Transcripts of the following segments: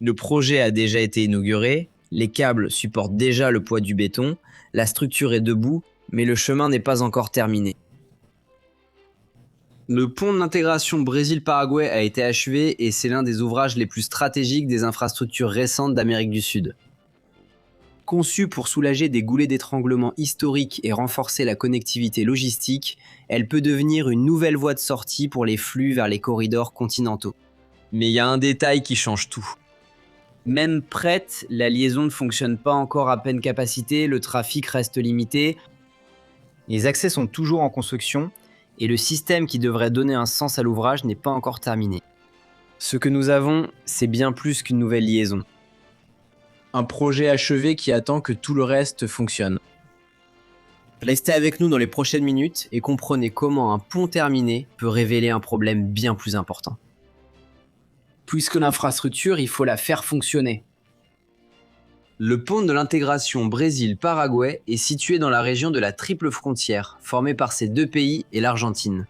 Le projet a déjà été inauguré, les câbles supportent déjà le poids du béton, la structure est debout, mais le chemin n'est pas encore terminé. Le pont d'intégration Brésil-Paraguay a été achevé et c'est l'un des ouvrages les plus stratégiques des infrastructures récentes d'Amérique du Sud. Conçue pour soulager des goulets d'étranglement historiques et renforcer la connectivité logistique, elle peut devenir une nouvelle voie de sortie pour les flux vers les corridors continentaux. Mais il y a un détail qui change tout. Même prête, la liaison ne fonctionne pas encore à pleine capacité, le trafic reste limité. Les accès sont toujours en construction et le système qui devrait donner un sens à l'ouvrage n'est pas encore terminé. Ce que nous avons, c'est bien plus qu'une nouvelle liaison. Un projet achevé qui attend que tout le reste fonctionne. Restez avec nous dans les prochaines minutes et comprenez comment un pont terminé peut révéler un problème bien plus important. Puisque l'infrastructure, il faut la faire fonctionner. Le pont de l'intégration Brésil-Paraguay est situé dans la région de la triple frontière, formée par ces deux pays et l'Argentine.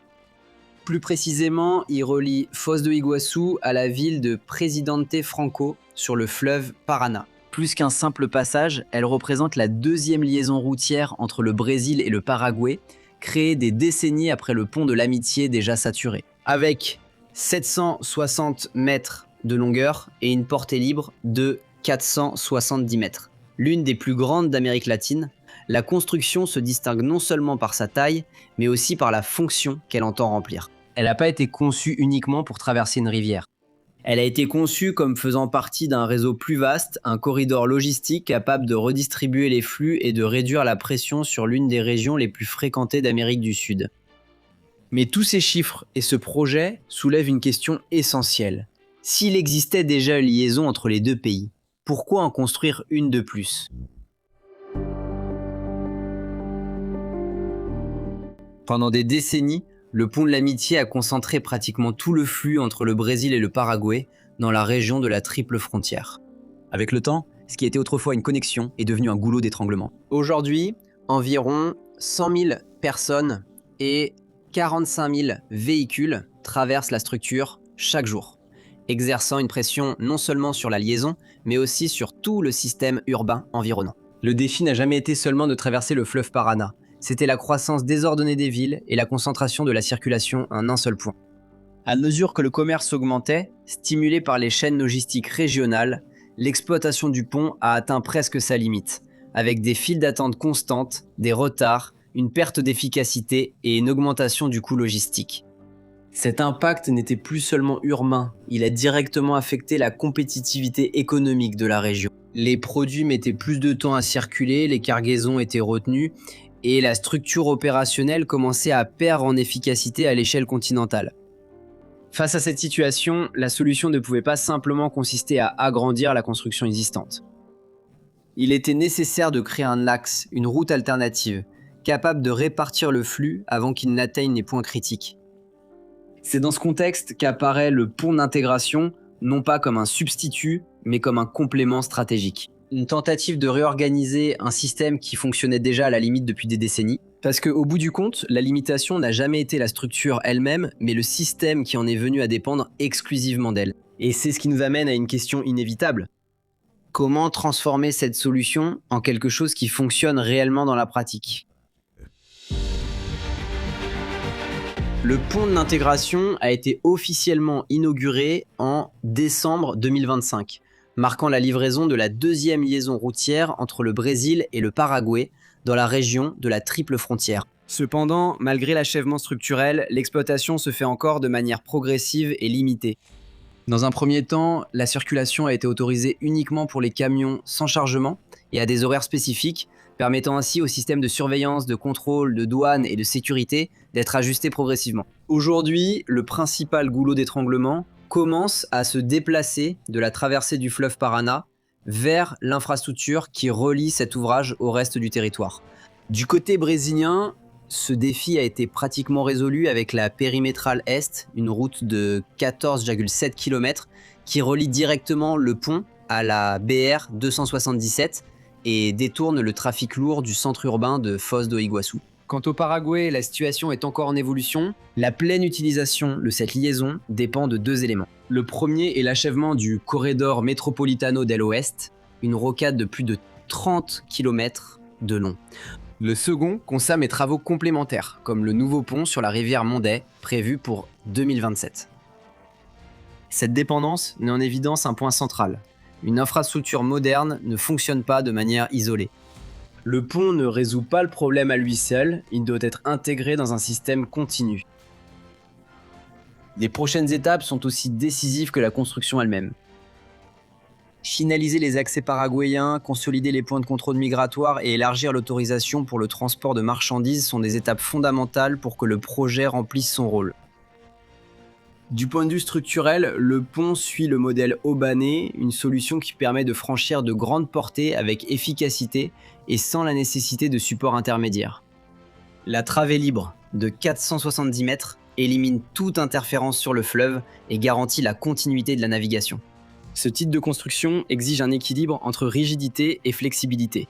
Plus précisément, il relie Foz do Iguaçu à la ville de Presidente Franco sur le fleuve Paraná. Plus qu'un simple passage, elle représente la deuxième liaison routière entre le Brésil et le Paraguay, créée des décennies après le pont de l'Amitié déjà saturé. Avec 760 mètres de longueur et une portée libre de 470 mètres. L'une des plus grandes d'Amérique latine, la construction se distingue non seulement par sa taille, mais aussi par la fonction qu'elle entend remplir. Elle n'a pas été conçue uniquement pour traverser une rivière. Elle a été conçue comme faisant partie d'un réseau plus vaste, un corridor logistique capable de redistribuer les flux et de réduire la pression sur l'une des régions les plus fréquentées d'Amérique du Sud. Mais tous ces chiffres et ce projet soulèvent une question essentielle. S'il existait déjà une liaison entre les deux pays, pourquoi en construire une de plus ? Pendant des décennies, le pont de l'Amitié a concentré pratiquement tout le flux entre le Brésil et le Paraguay dans la région de la triple frontière. Avec le temps, ce qui était autrefois une connexion est devenu un goulot d'étranglement. Aujourd'hui, environ 100 000 personnes et 45 000 véhicules traversent la structure chaque jour, exerçant une pression non seulement sur la liaison, mais aussi sur tout le système urbain environnant. Le défi n'a jamais été seulement de traverser le fleuve Paraná, c'était la croissance désordonnée des villes et la concentration de la circulation en un seul point. À mesure que le commerce augmentait, stimulé par les chaînes logistiques régionales, l'exploitation du pont a atteint presque sa limite, avec des files d'attente constantes, des retards, une perte d'efficacité et une augmentation du coût logistique. Cet impact n'était plus seulement urbain, il a directement affecté la compétitivité économique de la région. Les produits mettaient plus de temps à circuler, les cargaisons étaient retenues, et la structure opérationnelle commençait à perdre en efficacité à l'échelle continentale. Face à cette situation, la solution ne pouvait pas simplement consister à agrandir la construction existante. Il était nécessaire de créer un axe, une route alternative, capable de répartir le flux avant qu'il n'atteigne les points critiques. C'est dans ce contexte qu'apparaît le pont d'intégration, non pas comme un substitut, mais comme un complément stratégique. Une tentative de réorganiser un système qui fonctionnait déjà à la limite depuis des décennies. Parce qu'au bout du compte, la limitation n'a jamais été la structure elle-même, mais le système qui en est venu à dépendre exclusivement d'elle. Et c'est ce qui nous amène à une question inévitable. Comment transformer cette solution en quelque chose qui fonctionne réellement dans la pratique ? Le pont d'intégration a été officiellement inauguré en décembre 2025. Marquant la livraison de la deuxième liaison routière entre le Brésil et le Paraguay dans la région de la triple frontière. Cependant, malgré l'achèvement structurel, l'exploitation se fait encore de manière progressive et limitée. Dans un premier temps, la circulation a été autorisée uniquement pour les camions sans chargement et à des horaires spécifiques, permettant ainsi au système de surveillance, de contrôle, de douane et de sécurité d'être ajusté progressivement. Aujourd'hui, le principal goulot d'étranglement commence à se déplacer de la traversée du fleuve Paraná vers l'infrastructure qui relie cet ouvrage au reste du territoire. Du côté brésilien, ce défi a été pratiquement résolu avec la périmétrale Est, une route de 14,7 km qui relie directement le pont à la BR 277 et détourne le trafic lourd du centre urbain de Foz do Iguaçu. Quant au Paraguay, la situation est encore en évolution. La pleine utilisation de cette liaison dépend de deux éléments. Le premier est l'achèvement du Corredor Metropolitano del Oeste, une rocade de plus de 30 km de long. Le second concerne les travaux complémentaires, comme le nouveau pont sur la rivière Monday, prévu pour 2027. Cette dépendance met en évidence un point central. Une infrastructure moderne ne fonctionne pas de manière isolée. Le pont ne résout pas le problème à lui seul, il doit être intégré dans un système continu. Les prochaines étapes sont aussi décisives que la construction elle-même. Finaliser les accès paraguayens, consolider les points de contrôle migratoires et élargir l'autorisation pour le transport de marchandises sont des étapes fondamentales pour que le projet remplisse son rôle. Du point de vue structurel, le pont suit le modèle Aubané, une solution qui permet de franchir de grandes portées avec efficacité et sans la nécessité de support intermédiaire. La travée libre de 470 mètres élimine toute interférence sur le fleuve et garantit la continuité de la navigation. Ce type de construction exige un équilibre entre rigidité et flexibilité.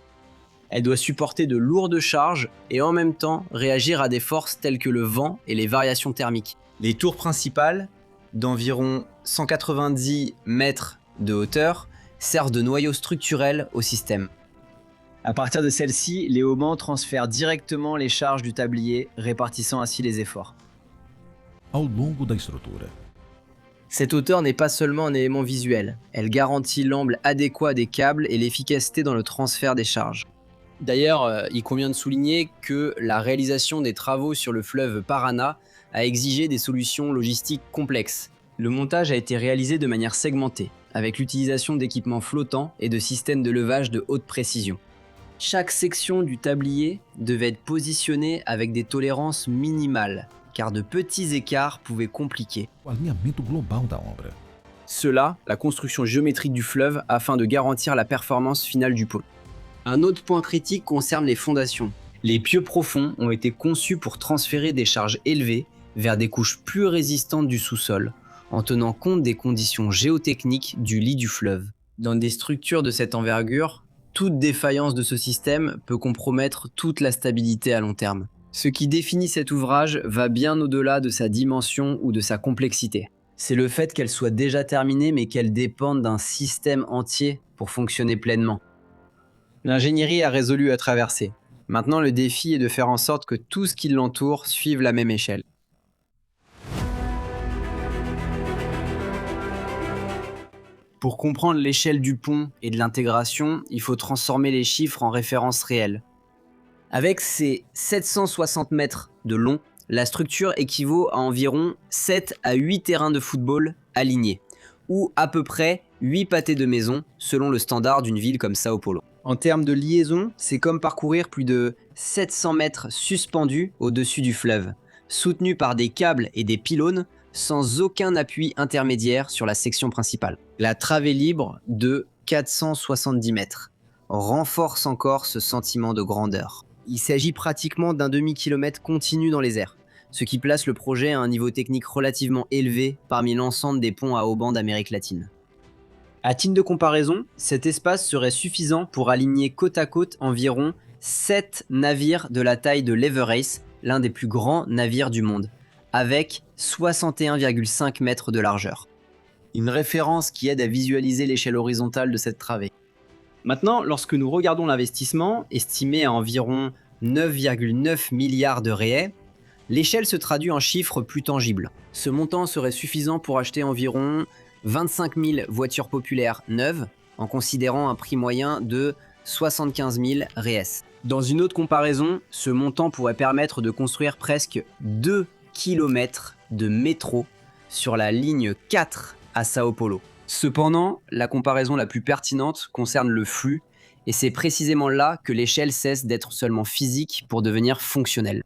Elle doit supporter de lourdes charges et en même temps réagir à des forces telles que le vent et les variations thermiques. Les tours principales, d'environ 190 mètres de hauteur, servent de noyau structurel au système. À partir de celle-ci, les haubans transfèrent directement les charges du tablier, répartissant ainsi les efforts. Ao longo da estrutura. Cette hauteur n'est pas seulement un élément visuel, elle garantit l'angle adéquat des câbles et l'efficacité dans le transfert des charges. D'ailleurs, il convient de souligner que la réalisation des travaux sur le fleuve Paraná a exigé des solutions logistiques complexes. Le montage a été réalisé de manière segmentée, avec l'utilisation d'équipements flottants et de systèmes de levage de haute précision. Chaque section du tablier devait être positionnée avec des tolérances minimales, car de petits écarts pouvaient compliquer O alinhamento global da obra. cela, la construction géométrique du fleuve, afin de garantir la performance finale du pôle. Un autre point critique concerne les fondations. Les pieux profonds ont été conçus pour transférer des charges élevées vers des couches plus résistantes du sous-sol, en tenant compte des conditions géotechniques du lit du fleuve. Dans des structures de cette envergure, toute défaillance de ce système peut compromettre toute la stabilité à long terme. Ce qui définit cet ouvrage va bien au-delà de sa dimension ou de sa complexité. C'est le fait qu'elle soit déjà terminée mais qu'elle dépende d'un système entier pour fonctionner pleinement. L'ingénierie a résolu à traverser. Maintenant, le défi est de faire en sorte que tout ce qui l'entoure suive la même échelle. Pour comprendre l'échelle du pont et de l'intégration, il faut transformer les chiffres en références réelles. Avec ses 760 mètres de long, la structure équivaut à environ 7 à 8 terrains de football alignés, ou à peu près 8 pâtés de maison, selon le standard d'une ville comme Sao Paulo. En termes de liaison, c'est comme parcourir plus de 700 mètres suspendus au-dessus du fleuve, soutenus par des câbles et des pylônes, sans aucun appui intermédiaire sur la section principale. La travée libre de 470 mètres renforce encore ce sentiment de grandeur. Il s'agit pratiquement d'un demi-kilomètre continu dans les airs, ce qui place le projet à un niveau technique relativement élevé parmi l'ensemble des ponts à haubans d'Amérique latine. À titre de comparaison, cet espace serait suffisant pour aligner côte à côte environ 7 navires de la taille de l'Everace, l'un des plus grands navires du monde, avec 61,5 mètres de largeur. Une référence qui aide à visualiser l'échelle horizontale de cette travée. Maintenant, lorsque nous regardons l'investissement, estimé à environ 9,9 milliards de réais, l'échelle se traduit en chiffres plus tangibles. Ce montant serait suffisant pour acheter environ 25 000 voitures populaires neuves, en considérant un prix moyen de 75 000 reais. Dans une autre comparaison, ce montant pourrait permettre de construire presque 2 km de métro sur la ligne 4 à Sao Paulo. Cependant, la comparaison la plus pertinente concerne le flux, et c'est précisément là que l'échelle cesse d'être seulement physique pour devenir fonctionnelle.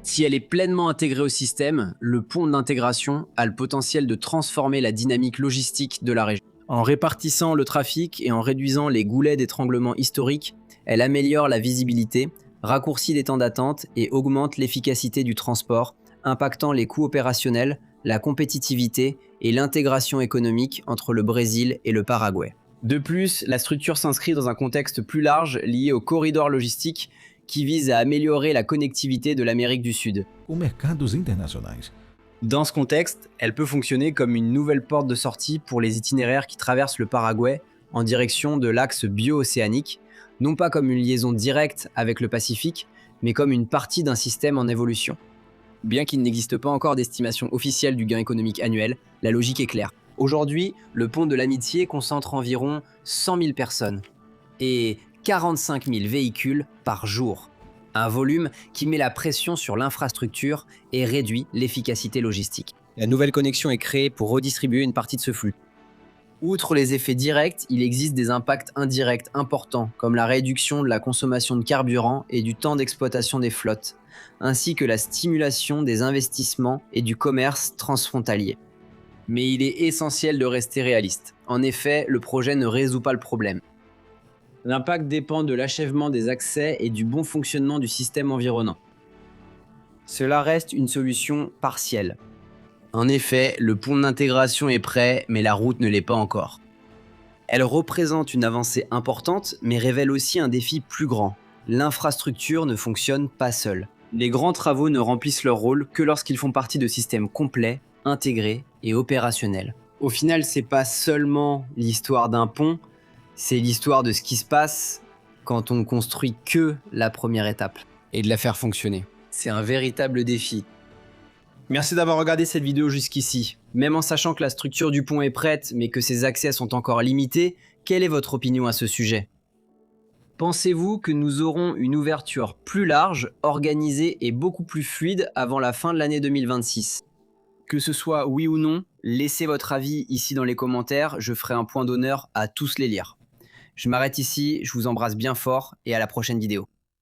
Si elle est pleinement intégrée au système, le pont d'intégration a le potentiel de transformer la dynamique logistique de la région. En répartissant le trafic et en réduisant les goulets d'étranglement historiques, elle améliore la visibilité, raccourcit les temps d'attente et augmente l'efficacité du transport, impactant les coûts opérationnels, la compétitivité et l'intégration économique entre le Brésil et le Paraguay. De plus, la structure s'inscrit dans un contexte plus large lié au corridor logistique qui vise à améliorer la connectivité de l'Amérique du Sud. com mercados internacionais. Dans ce contexte, elle peut fonctionner comme une nouvelle porte de sortie pour les itinéraires qui traversent le Paraguay en direction de l'axe bio-océanique, non pas comme une liaison directe avec le Pacifique, mais comme une partie d'un système en évolution. Bien qu'il n'existe pas encore d'estimation officielle du gain économique annuel, la logique est claire. Aujourd'hui, le pont de l'Amitié concentre environ 100 000 personnes et 45 000 véhicules par jour. Un volume qui met la pression sur l'infrastructure et réduit l'efficacité logistique. La nouvelle connexion est créée pour redistribuer une partie de ce flux. Outre les effets directs, il existe des impacts indirects importants, comme la réduction de la consommation de carburant et du temps d'exploitation des flottes, ainsi que la stimulation des investissements et du commerce transfrontalier. Mais il est essentiel de rester réaliste. En effet, le projet ne résout pas le problème. L'impact dépend de l'achèvement des accès et du bon fonctionnement du système environnant. Cela reste une solution partielle. En effet, le pont d'intégration est prêt, mais la route ne l'est pas encore. Elle représente une avancée importante, mais révèle aussi un défi plus grand. L'infrastructure ne fonctionne pas seule. Les grands travaux ne remplissent leur rôle que lorsqu'ils font partie de systèmes complets, intégrés et opérationnels. Au final, c'est pas seulement l'histoire d'un pont, c'est l'histoire de ce qui se passe quand on construit que la première étape et de la faire fonctionner. C'est un véritable défi. Merci d'avoir regardé cette vidéo jusqu'ici. Même en sachant que la structure du pont est prête, mais que ses accès sont encore limités, quelle est votre opinion à ce sujet ? Pensez-vous que nous aurons une ouverture plus large, organisée et beaucoup plus fluide avant la fin de l'année 2026 ? Que ce soit oui ou non, laissez votre avis ici dans les commentaires, je ferai un point d'honneur à tous les lire. Je m'arrête ici, je vous embrasse bien fort et à la prochaine vidéo.